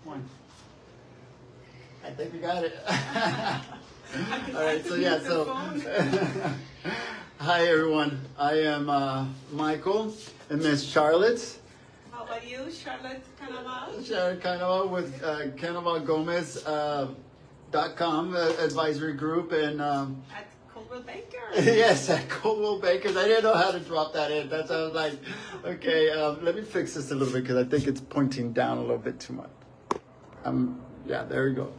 One. I think we got it. All right, so yeah, so hi everyone. I am Michael and Miss Charlotte. How about you, Charlotte Canaval? Charlotte Canaval with Canaval Gómez .com advisory group and at Coldwell Banker. Yes, at Coldwell Bankers. I didn't know how to drop that in. That's why I was like, okay, let me fix this a little bit because I think it's pointing down a little bit too much. Yeah, there we go.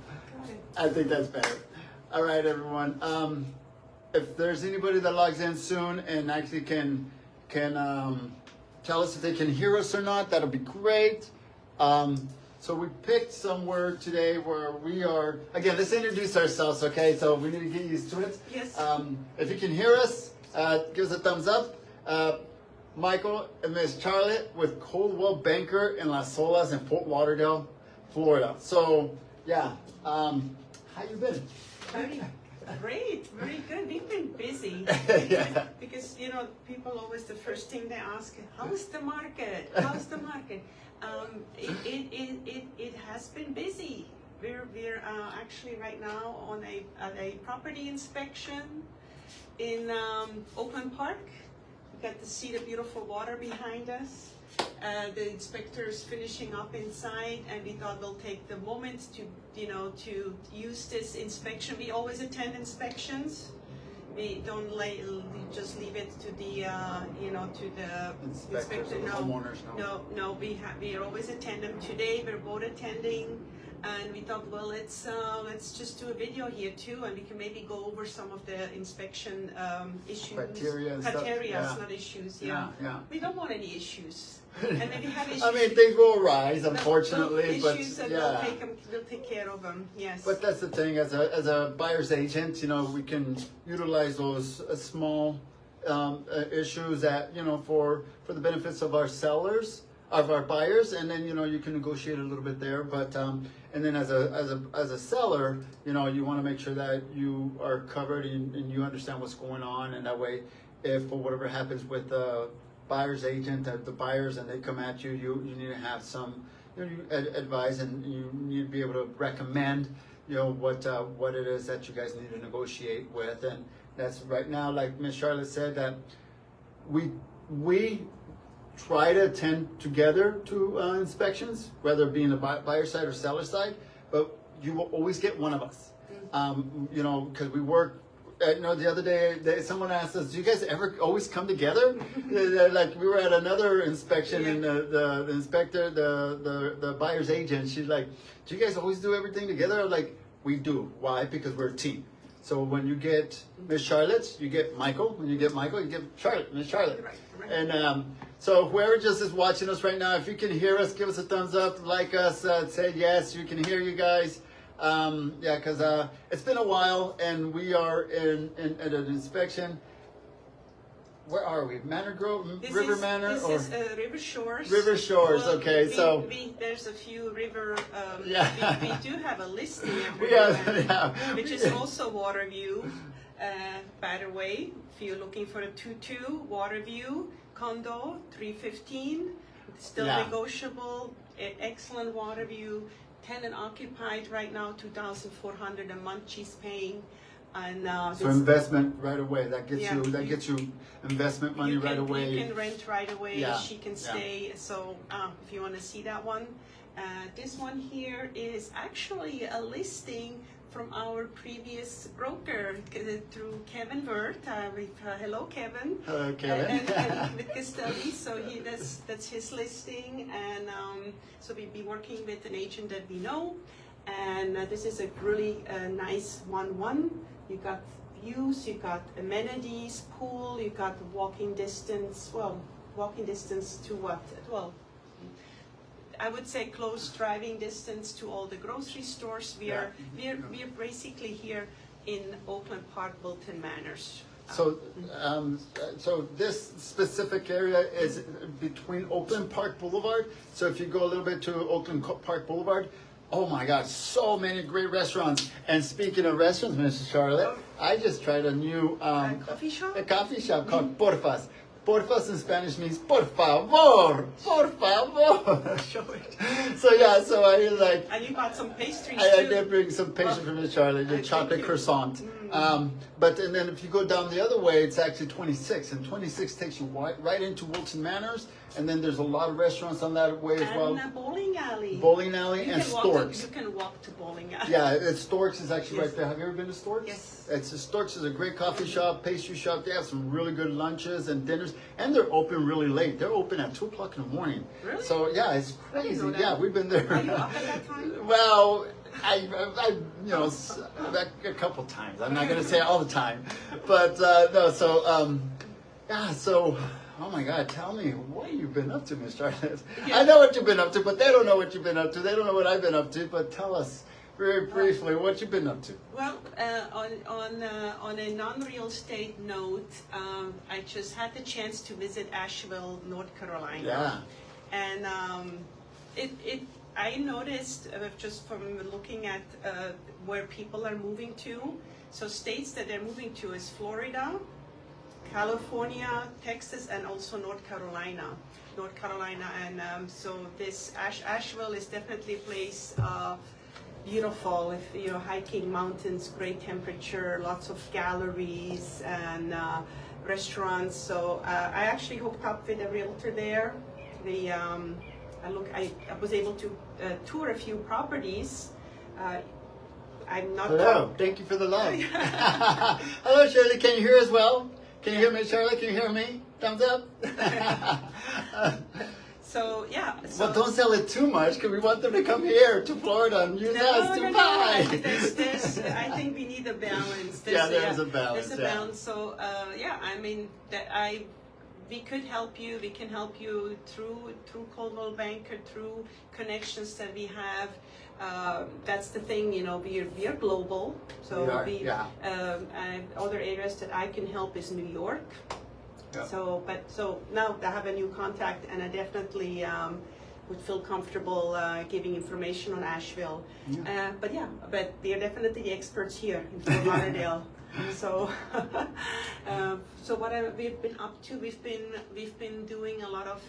I think that's better. All right, everyone. If there's anybody that logs in soon and actually can tell us if they can hear us or not, that'll be great. So we picked some word today where we are, again, let's introduce ourselves, okay? So we need to get used to it. Yes. If you can hear us, give us a thumbs up. Michael and Miss Charlotte with Coldwell Banker in Las Olas in Fort Lauderdale, Florida. So, yeah, how you been? Very great, very good. We've been busy. Yeah. Because, you know, people always, the first thing they ask, how's the market? How's the market? It has been busy. We're actually right now on a property inspection in Oakland Park. We got to see the beautiful water behind us. The inspector is finishing up inside, and we thought we'll take the moment to, you know, to use this inspection. We always attend inspections. We don't just leave it to the, you know, to the inspector. No, we always attend them. Today we're both attending, and we thought, well, let's just do a video here too, and we can maybe go over some of the inspection issues. Criteria, yeah. Not issues. Yeah. Yeah. We don't want any issues. And maybe have issues. I mean, things will arise, unfortunately, but issues, and yeah. We'll take care of them. Yes. But that's the thing, as a buyer's agent, you know, we can utilize those small issues that, you know, for the benefits of our sellers, of our buyers, and then, you know, you can negotiate a little bit there. But and then as a seller, you know, you want to make sure that you are covered and you understand what's going on, and that way, if for whatever happens with the buyer's agent, the buyers, and they come at you, you need to have some, you know, advise, and you need to be able to recommend, you know, what it is that you guys need to negotiate with. And that's right now, like Ms. Charlotte said, that we try to attend together to inspections, whether it be in the buyer side or seller side, but you will always get one of us. You know, because we work. You know, the other day, someone asked us, do you guys ever always come together? Like, we were at another inspection, yeah. And the inspector, the buyer's agent, she's like, do you guys always do everything together? I'm like, we do. Why? Because we're a team. So when you get Miss Charlotte, you get Michael. When you get Michael, you get Charlotte, Miss Charlotte. Right. And so whoever just is watching us right now, if you can hear us, give us a thumbs up, like us, say yes, we can hear you guys. Yeah, because it's been a while, and we are at an inspection. Where are we? Manor Grove, River Manor, this is River Shores. River Shores. Well, okay, so there's a few river. Yeah. we do have a listing everywhere, yeah. Which is also water view. By the way, if you're looking for a 2-2 water view condo, 315, still negotiable. Excellent water view. Tenant occupied right now, $2,400 a month she's paying, and so investment right away. That gets you investment money right away. You can rent right away. Yeah. She can stay. So if you want to see that one, this one here is actually a listing from our previous broker through Kevin Wirth. Hello, Kevin. Hello, Kevin. And with Castelli, so that's his listing, and so we'll be working with an agent that we know, and this is a really nice 1-1. You got views, you got amenities, pool, you got walking distance. Well, walking distance to what? Well, I would say close driving distance to all the grocery stores. We're basically here in Oakland Park, Wilton Manors. So, so this specific area is between Oakland Park Boulevard. So if you go a little bit to Oakland Park Boulevard, oh my God, so many great restaurants. And speaking of restaurants, Mrs. Charlotte, I just tried a new coffee shop? A coffee shop called Porfas. Porfas in Spanish means por favor, por favor. Show it. So yeah, so I like. And you bought some pastries I too. did bring some pastry for Miss Charlie, the chocolate thank you. croissant. But and then if you go down the other way, it's actually 26, and 26 takes you right into Wilton Manors, and then there's a lot of restaurants on that way as well. And a bowling alley. Bowling alley You and can walk Storks. you can walk to bowling alley. Yeah, Storks is actually Yes. right there. Have you ever been to Storks? Yes. Storks is a great coffee shop, pastry shop. They have some really good lunches and dinners, and they're open really late. They're open at 2 o'clock in the morning. Really? So yeah, it's I didn't crazy. know that. Yeah, we've been there. Are you up at that time? Well, I a couple times. I'm not going to say all the time, but no. So yeah. So oh my God, tell me what have you been up to, Miss Charlotte? Yeah. I know what you've been up to, but they don't know what you've been up to. They don't know what I've been up to. But tell us very briefly what you've been up to. Well, on a non-real estate note, I just had the chance to visit Asheville, North Carolina. Yeah. And I noticed just from looking at where people are moving to. So states that they're moving to is Florida, California, Texas, and also North Carolina. And so this Asheville is definitely a place beautiful. If you're hiking mountains, great temperature, lots of galleries and restaurants. So I actually hooked up with a realtor there. I was able to tour a few properties. I'm not. Hello, thank you for the love. Hello, Shirley. Can you hear us well? Can you hear me, Charlotte? Can you hear me? Thumbs up. So yeah. So, Well, don't sell it too much because we want them to come here to Florida and use us to buy. I think we need a balance. There's a balance. There's a balance. So yeah, I mean we could help you. We can help you through Coldwell Banker, through connections that we have. That's the thing, we are global. So other areas that I can help is New York. Yeah. So now I have a new contact, and I definitely would feel comfortable giving information on Asheville. Yeah. But they are definitely the experts here in Fort Lauderdale. So, so what we've been up to, we've been doing a lot of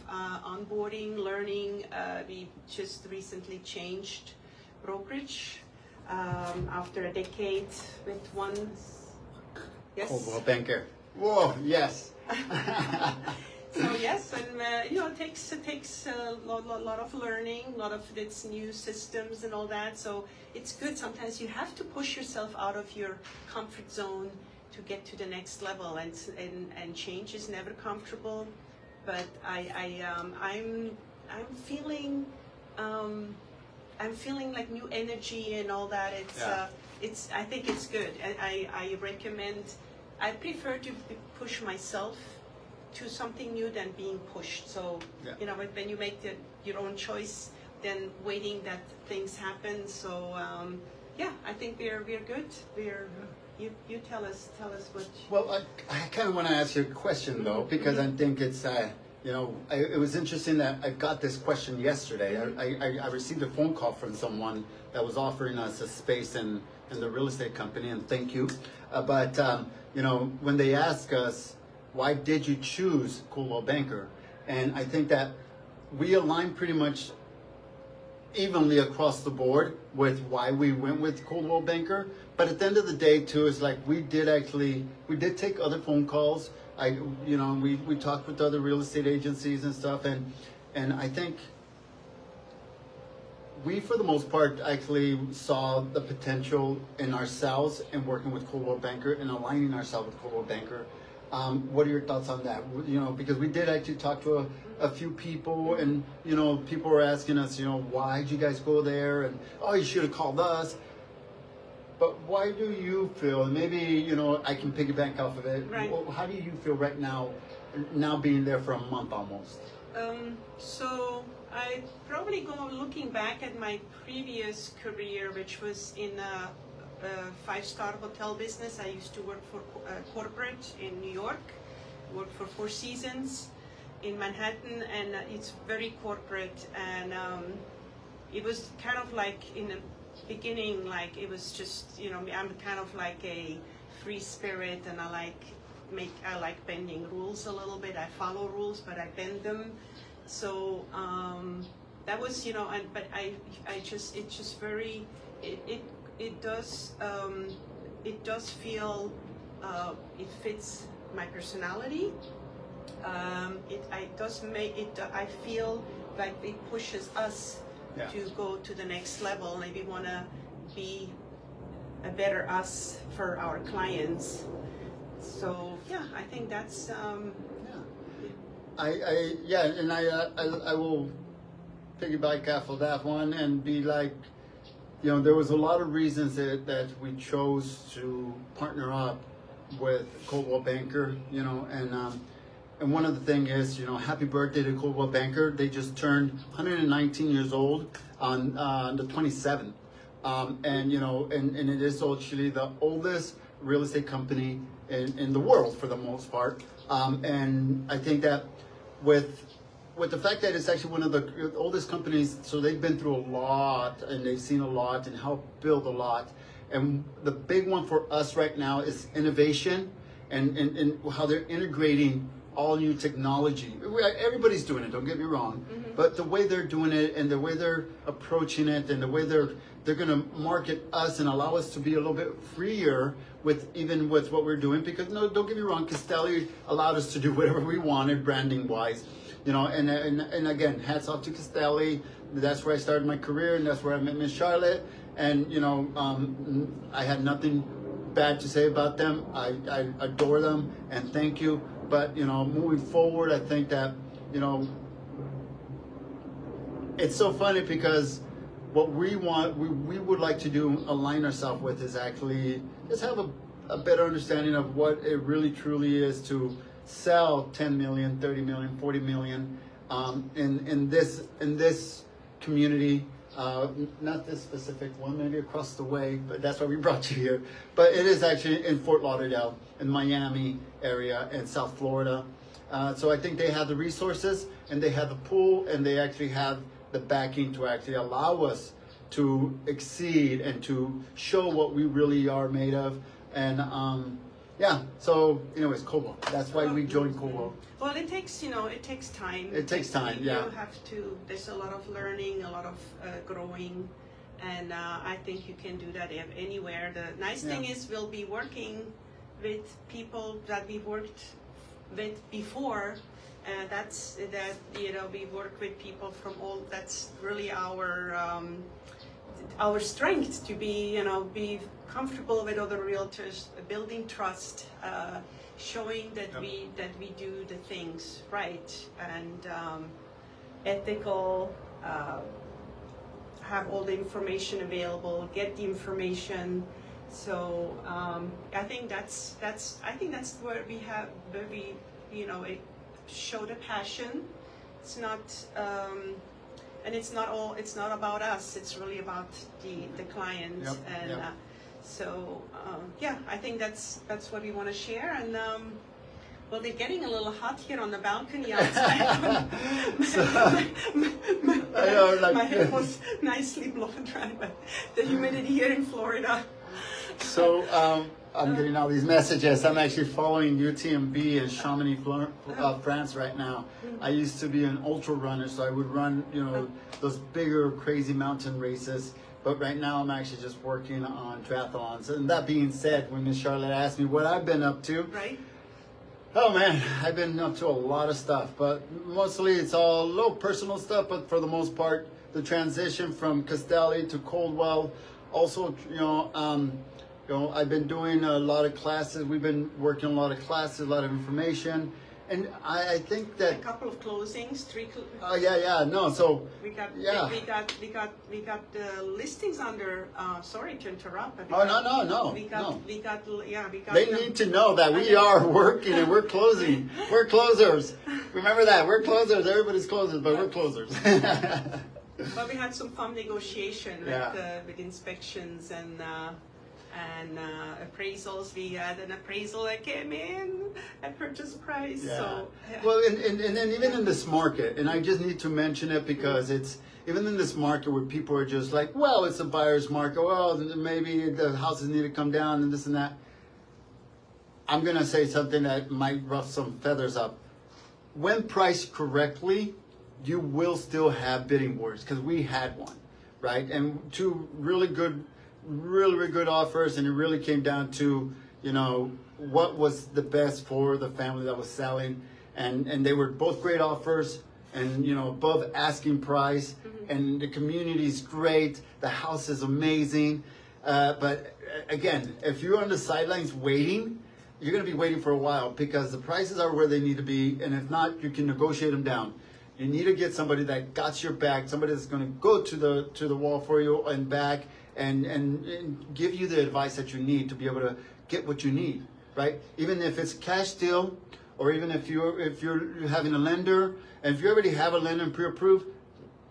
onboarding, learning. We just recently changed brokerage after a decade with one. Yes. Coldwell Banker. Whoa, yes. So yes, and it takes a lot of learning, a lot of its new systems and all that. So it's good. Sometimes you have to push yourself out of your comfort zone to get to the next level. And change is never comfortable. But I'm feeling like new energy and all that. I think it's good. I recommend. I prefer to push myself to something new than being pushed. So, when you make your own choice, then waiting that things happen. So, I think we're good. You tell us what. Well, I kind of want to ask you a question though, because I think it's it was interesting that I got this question yesterday. I received a phone call from someone that was offering us a space in the real estate company, and thank you. But when they ask us, why did you choose Coldwell Banker? And I think that we align pretty much evenly across the board with why we went with Coldwell Banker. But at the end of the day, too, it's like we did take other phone calls. We talked with other real estate agencies and stuff, and I think we, for the most part, actually saw the potential in ourselves in working with Coldwell Banker and aligning ourselves with Coldwell Banker. What are your thoughts on that? Because we did actually talk to a few people, and people were asking us, why did you guys go there? And you should have called us. But why do you feel? And maybe I can piggyback off of it. Right. How do you feel right now being there for a month almost? So I probably looking back at my previous career, which was in a five-star hotel business. I used to work for corporate in New York, worked for Four Seasons in Manhattan, and it's very corporate. And it was kind of like in the beginning, like it was just, I'm kind of like a free spirit, and I like I like bending rules a little bit. I follow rules, but I bend them. So that was, but it's just very, it does feel, it fits my personality. I feel like it pushes us to go to the next level. Maybe want to be a better us for our clients. So yeah, I think that's I will piggyback off of that one and be like, there was a lot of reasons that we chose to partner up with Coldwell Banker, and one of the things is, happy birthday to Coldwell Banker. They just turned 119 years old on the 27th. And it is actually the oldest real estate company in the world for the most part. And I think that with the fact that it's actually one of the oldest companies, so they've been through a lot and they've seen a lot and helped build a lot. And the big one for us right now is innovation and how they're integrating all new technology. Everybody's doing it, don't get me wrong, but the way they're doing it and the way they're approaching it and the way they're going to market us and allow us to be a little bit freer with what we're doing, because no, don't get me wrong, Castelli allowed us to do whatever we wanted branding wise, and again, hats off to Castelli. That's where I started my career and that's where I met Miss Charlotte, and I had nothing bad to say about them. I adore them and thank you. But moving forward, I think that it's so funny because what we want, we would like to do, align ourselves with, is actually just have a better understanding of what it really truly is to sell 10 million, 30 million, 40 million in this community. Not this specific one, maybe across the way, but that's why we brought you here. But it is actually in Fort Lauderdale, in Miami area, and South Florida. So I think they have the resources, and they have the pool, and they actually have the backing to actually allow us to exceed and to show what we really are made of. And so anyways, Coldwell. That's why we joined Coldwell. Well, it takes time. It takes time, yeah. You have to, there's a lot of learning, a lot of growing, and I think you can do that anywhere. The nice thing is we'll be working with people that we worked with before. We work with people from all, that's really our strength, to be comfortable with other realtors, building trust, showing that we do the things right and ethical, have all the information available, get the information. So I think that's where we show the passion. It's not and it's not about us. It's really about the client. So I think that's what we want to share. And well, they're getting a little hot here on the balcony outside. My hair was nicely blown dry, but the humidity here in Florida. So I'm getting all these messages. I'm actually following UTMB in Chamonix, France right now. I used to be an ultra runner, so I would run, those bigger, crazy mountain races. But right now I'm actually just working on triathlons. And that being said, when Miss Charlotte asked me what I've been up to, right? Oh man, I've been up to a lot of stuff, but mostly it's all low personal stuff. But for the most part, the transition from Castelli to Coldwell, also, I've been doing a lot of classes. We've been working a lot of classes, a lot of information, and I think that a couple of closings, 3. Oh no. So we got the listings under. Sorry to interrupt. But no. We got. They need to know that we are working and we're closing. We're closers. Remember that we're closers. Everybody's closers, but we're closers. But we had some fun negotiation with inspections and appraisals. We had an appraisal that came in at purchase price. Yeah. So, well, and then even in this market, and I just need to mention it because it's even in this market where people are just like, well, it's a buyer's market. Well, maybe the houses need to come down and this and that. I'm gonna say something that might ruffle some feathers up. When priced correctly, you will still have bidding wars, because we had one, right? And two really good offers, and it really came down to, you know, what was the best for the family that was selling, and they were both great offers, and you know, above asking price, and the community's great, the house is amazing, but again, if you're on the sidelines waiting, you're going to be waiting for a while, because the prices are where they need to be, and if not, you can negotiate them down. You need to get somebody that got your back, somebody that's going to go to the wall for you and back, and give you the advice that you need to be able to get what you need, right? Even if it's cash deal, or even if you're having a lender, and if you already have a lender and pre-approved,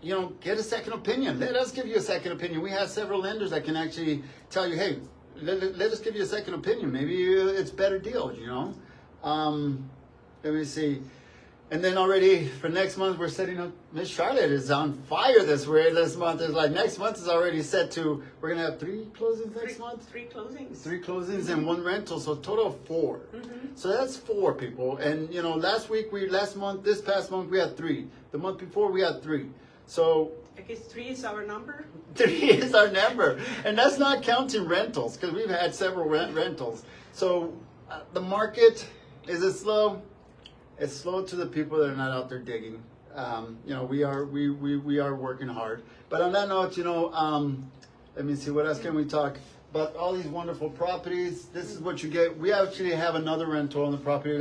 you know, get a second opinion. Let us give you a second opinion. We have several lenders that can actually tell you, hey, let us give you a second opinion. Maybe it's better deals, you know. Let me see. And then already for next month, we're setting up. Miss Charlotte is on fire this month. It's like next month is already set to, we're going to have 3 closings next month? 3 closings. 3 closings and 1 rental, so a total of 4. So that's 4 people. And, you know, this past month, we had 3. The month before, we had 3. So I guess 3 is our number. 3 is our number. And that's not counting rentals, because we've had several rentals. So the market, is it slow? It's slow to the people that are not out there digging. You know, we are working hard. But on that note, you know, let me see, what else can we talk about? All these wonderful properties. This is what you get. We actually have another rental on the property.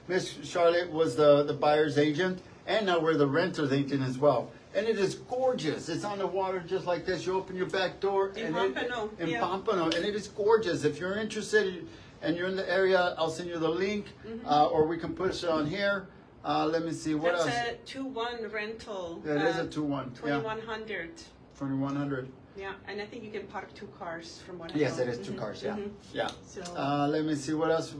Miss Charlotte was the buyer's agent, and now we're the renter's agent as well. And it is gorgeous. It's on the water just like this. You open your back door. In Pompano. Pompano. And it is gorgeous. If you're interested and you're in the area, I'll send you the link, or we can push it on here. Let me see, what else? That's a 2-1 rental. Yeah, it is a 2-1. 2,100. 2,100. Yeah, and I think you can park 2 cars from what I know. Yes, it is 2 cars, yeah. Yeah. So, let me see, what else?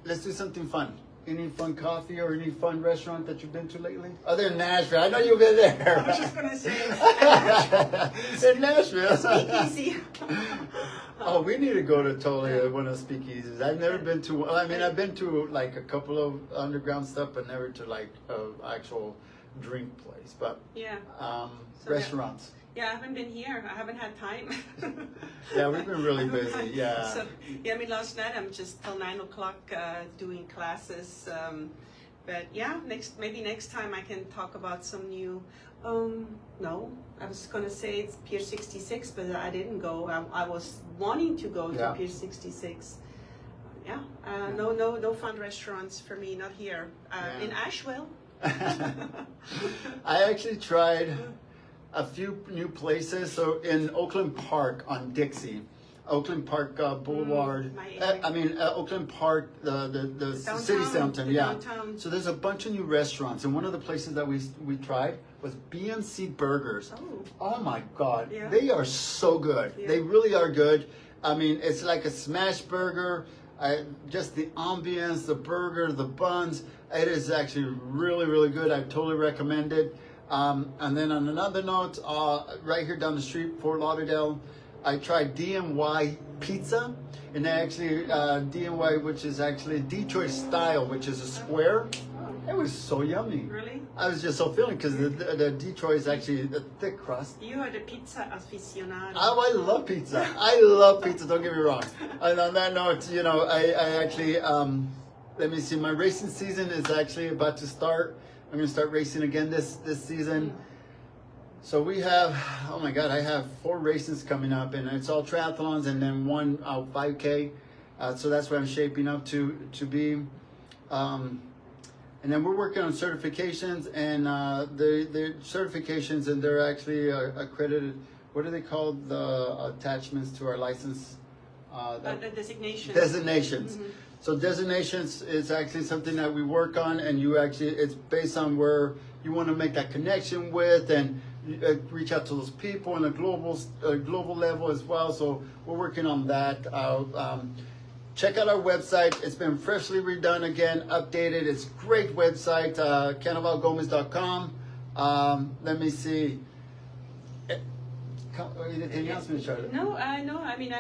Let's do something fun. Any fun coffee or any fun restaurant that you've been to lately? Other than Nashville. I know you've been there. I was just going to say. In Nashville. Speakeasy. Oh, we need to go to totally one of the speakeasies. I've never been to one. I mean, I've been to like a couple of underground stuff, but never to like an actual drink place. But yeah. Restaurants. Yeah, I haven't been here. I haven't had time. Yeah, we've been really busy. Yeah. So, yeah, I mean, last night I'm just till 9 o'clock doing classes. But yeah, maybe next time I can talk about some new. No, I was gonna say it's Pier 66, but I didn't go. I was wanting to go to Pier 66. Yeah, no fun restaurants for me, not here. In Asheville. I actually tried a few new places. So in Oakland Park on Dixie, Oakland Park Boulevard. Oakland Park, the city center. Yeah. Downtown. So there's a bunch of new restaurants, and one of the places that we tried was BNC Burgers. Oh my God, they are so good. Yeah. They really are good. I mean, it's like a smash burger. Just the ambience, the burger, the buns. It is actually really, really good. I totally recommend it. And then on another note, right here down the street, Fort Lauderdale, I tried DMY Pizza, and actually DMY, which is actually Detroit style, which is a square. It was so yummy. Really? I was just so feeling, because the Detroit is actually a thick crust. You are the pizza aficionado. Oh, I love pizza. I love pizza, don't get me wrong. And on that note, you know, I actually, let me see, my racing season is actually about to start. I'm going to start racing again this season. So we have, oh my God, I have 4 races coming up, and it's all triathlons and then 1 5K. So that's what I'm shaping up to be. And then we're working on certifications, and the certifications, and they're actually accredited. What are they called? The attachments to our license? The designations. Designations. So designations is actually something that we work on, and it's based on where you want to make that connection with, and reach out to those people on a global level as well. So we're working on that. Check out our website. It's been freshly redone again, updated. It's a great website, canavalgomez.com. Let me see. Anything else, Ms. Charlotte? No, no. I mean,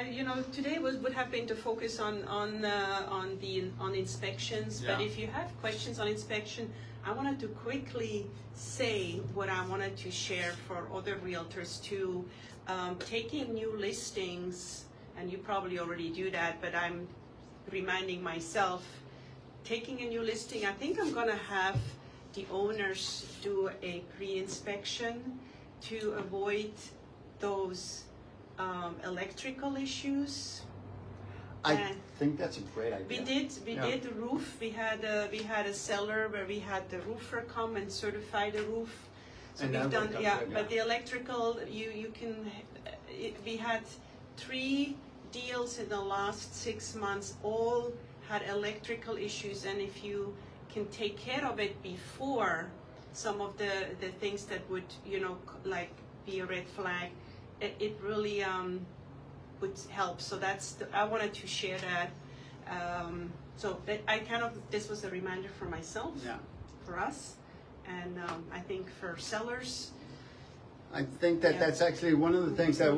today would have been to focus on inspections. Yeah. But if you have questions on inspection, I wanted to quickly say what I wanted to share for other realtors too. Taking new listings, and you probably already do that, but I'm reminding myself. Taking a new listing, I think I'm gonna have the owners do a pre-inspection to avoid those electrical issues. I think that's a great idea. We did the roof. We had a seller where we had the roofer come and certify the roof. So And we've that done, worked out yeah. good, yeah. But the electrical, you can. We had 3 deals in the last 6 months. All had electrical issues, and if you can take care of it before some of the things that would like be a red flag, it really would help. So I wanted to share that. So that this was a reminder for myself, Yeah. for us, and I think for sellers. I think that that's actually one of the things that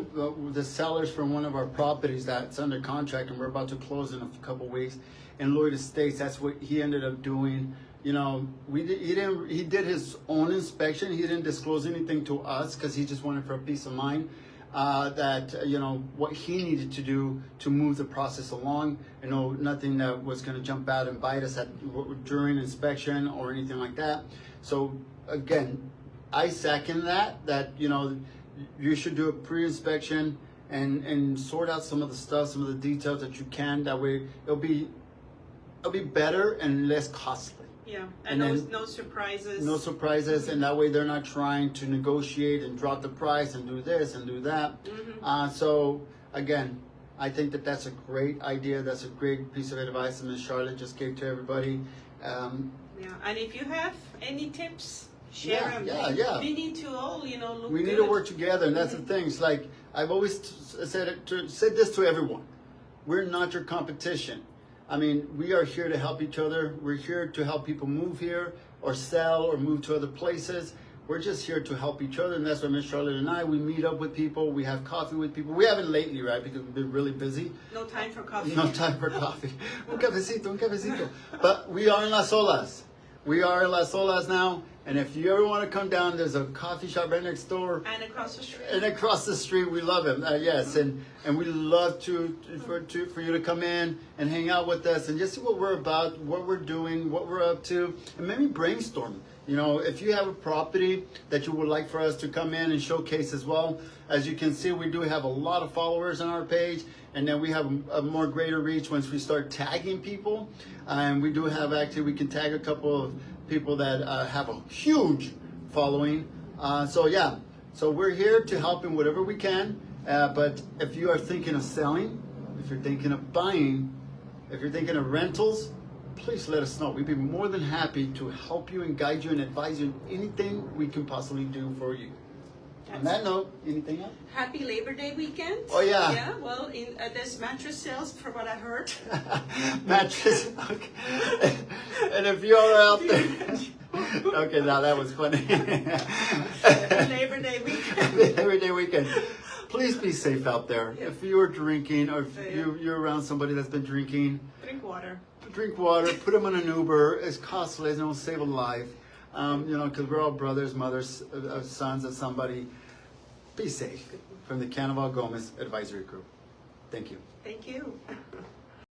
the sellers from one of our properties that's under contract, and we're about to close in a couple weeks, in Lloyd Estates, that's what he ended up doing. He did his own inspection. He didn't disclose anything to us because he just wanted for a peace of mind that what he needed to do to move the process along. Nothing that was going to jump out and bite us during inspection or anything like that. So again, I second that you should do a pre-inspection and sort out some of the stuff, some of the details that you can. That way it'll be better and less costly. Yeah, And then no surprises. No surprises, and that way they're not trying to negotiate and drop the price and do this and do that. Mm-hmm. So again, I think that that's a great idea. That's a great piece of advice that Ms. Charlotte just gave to everybody. Yeah, and if you have any tips, share them. Yeah. We need to all, look We need good. to work together, and that's the thing. It's like I've always said this to everyone: we're not your competition. I mean, we are here to help each other. We're here to help people move here or sell or move to other places. We're just here to help each other, and that's why Miss Charlotte and we meet up with people. We have coffee with people. We haven't lately, right, because we've been really busy. No time for coffee. No time for coffee. Un cafecito. But we are in Las Olas. We are in Las Olas now, and if you ever want to come down, there's a coffee shop right next door. And across the street. And across the street, we love him. Yes, and we love for you to come in and hang out with us and just see what we're about, what we're doing, what we're up to, and maybe brainstorm. If you have a property that you would like for us to come in and showcase as well, as you can see, we do have a lot of followers on our page, and then we have a more greater reach once we start tagging people. And we do have we can tag a couple of people that have a huge following. So we're here to help in whatever we can. But if you are thinking of selling, if you're thinking of buying, if you're thinking of rentals, please let us know. We'd be more than happy to help you and guide you and advise you in anything we can possibly do for you. On that note, anything else? Happy Labor Day weekend. Oh, yeah. Yeah, well, there's mattress sales, for what I heard. Mattress. Okay. And if you are out there. Okay, now that was funny. Happy Labor Day weekend. Labor Day weekend. Please be safe out there. Yeah. If you are drinking or if you're around somebody that's been drinking, Drink water. Drink water, put them on an Uber. It's costly, and it'll save a life. Because we're all brothers, mothers, sons of somebody. Be safe. From the Canaval Gómez Advisory Group. Thank you. Thank you.